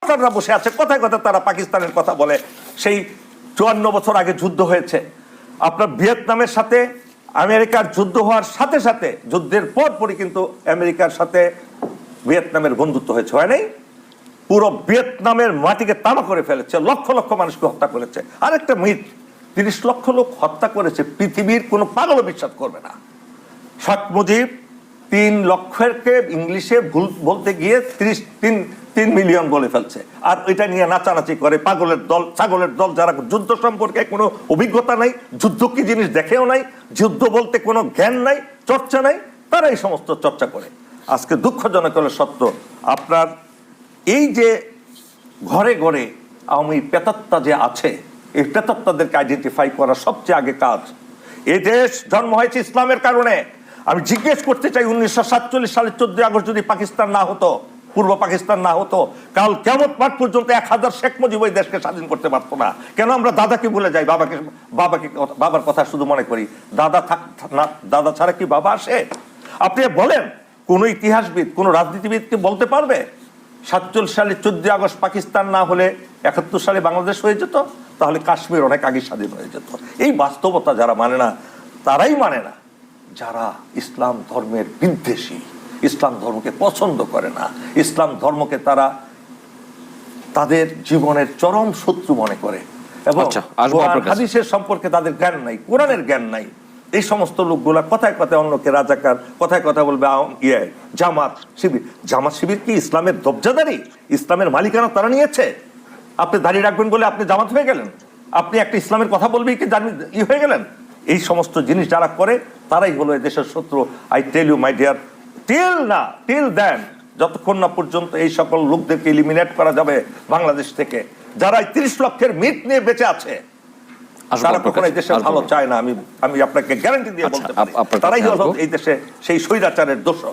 তারা বসে আছে, কথায় কথায় তারা পাকিস্তানের কথা বলে। সেই 54 বছর আগে যুদ্ধ হয়েছে, আপনার ভিয়েতনামের সাথে আমেরিকার যুদ্ধ হওয়ার সাথে সাথে, যুদ্ধের পরপরই কিন্তু আমেরিকার সাথে ভিয়েতনামের বন্ধুত্ব হয়েছে, হয় নাই? পুরো ভিয়েতনামের মাটিকে তামা করে ফেলেছে, লক্ষ লক্ষ মানুষকে হত্যা করেছে। আরেকটা মিথ, 30 লক্ষ লোক হত্যা করেছে, পৃথিবীর কোনো পাগলও বিশ্বাস করবে না। শেখ মুজিব 3 লক্ষকে ইংলিশে ভুল বলতে গিয়ে 3 মিলিয়ন বলে ফেলছে, আর এটা নিয়ে নাচানাচি করে পাগলের দল, ছাগলের দল, যারা যুদ্ধ সম্পর্কে কোনো অভিজ্ঞতা নাই, যুদ্ধ কি জিনিস দেখেও নাই, যুদ্ধ বলতে কোনো জ্ঞান নাই, চর্চা নাই, তারা এই সমস্ত চর্চা করে। আজকে দুঃখজনক হলো সত্য, আপনার এই যে ঘরে ঘরে আওয়ামী পেতাত্তা যে আছে, এই পেতাত্তাদেরকে আইডেন্টিফাই করা সবচেয়ে আগে কাজ। এই দেশ জন্ম হয়েছে ইসলামের কারণে। আমি জিজ্ঞেস করতে চাই, 1947 সালের 14 আগস্ট যদি পাকিস্তান না হতো, পূর্ব পাকিস্তান না হতো, কাল কিয়ামত মাঠ পর্যন্ত 1000 শেখ মুজিব ওই দেশকে স্বাধীন করতে পারতো না। কেন আমরা দাদাকে ভুলে যাই, বাবার কথা শুধু মনে করি? দাদা ছাড়া কি বাবা আসে? আপনি বলেন, কোন ইতিহাসবিদ, কোন রাজনীতিবিদকে বলতে পারবে 47 সালে 14 আগস্ট পাকিস্তান না হলে 71 সালে বাংলাদেশ হয়ে যেত? তাহলে কাশ্মীর অনেক আগে স্বাধীন হয়ে যেত। এই বাস্তবতা যারা মানে না, তারাই মানে না যারা ইসলাম ধর্মের বিদ্বেষী, ইসলাম ধর্মকে পছন্দ করে না, ইসলাম ধর্মকে তারা তাদের জীবনের চরম শত্রু মনে করে, এবং হাদিসের সম্পর্কে তাদের জ্ঞান নাই, কোরআনের জ্ঞান নাই। এই সমস্ত লোকগুলা কথায় কথায় অন্যকে রাজাকার, কথায় কথা বলবে জামাত শিবির। জামাত শিবির কি ইসলামের দবজাদারি? ইসলামের মালিকানা তারা নিয়েছে? আপনি দাঁড়িয়ে রাখবেন বলে আপনি জামাত হয়ে গেলেন? আপনি একটা ইসলামের কথা বলবেই কি হয়ে গেলেন? এই সমস্ত জিনিস যারা করে তারাই হলো দেশের শত্রু। I tell you my dear, till then, যতক্ষণ না পর্যন্ত এই সকল লোকদেরকে এলিমিনেট করা যাবে বাংলাদেশ থেকে, যারা 30 লক্ষের মিট নিয়ে বেঁচে আছে, তারা কখনো এই দেশের ভালো চায় না। আমি আপনাকে গ্যারান্টি দিয়ে বলতে পারি, তারাই হলো এই দেশে সেই স্বৈরাচারের দোষর।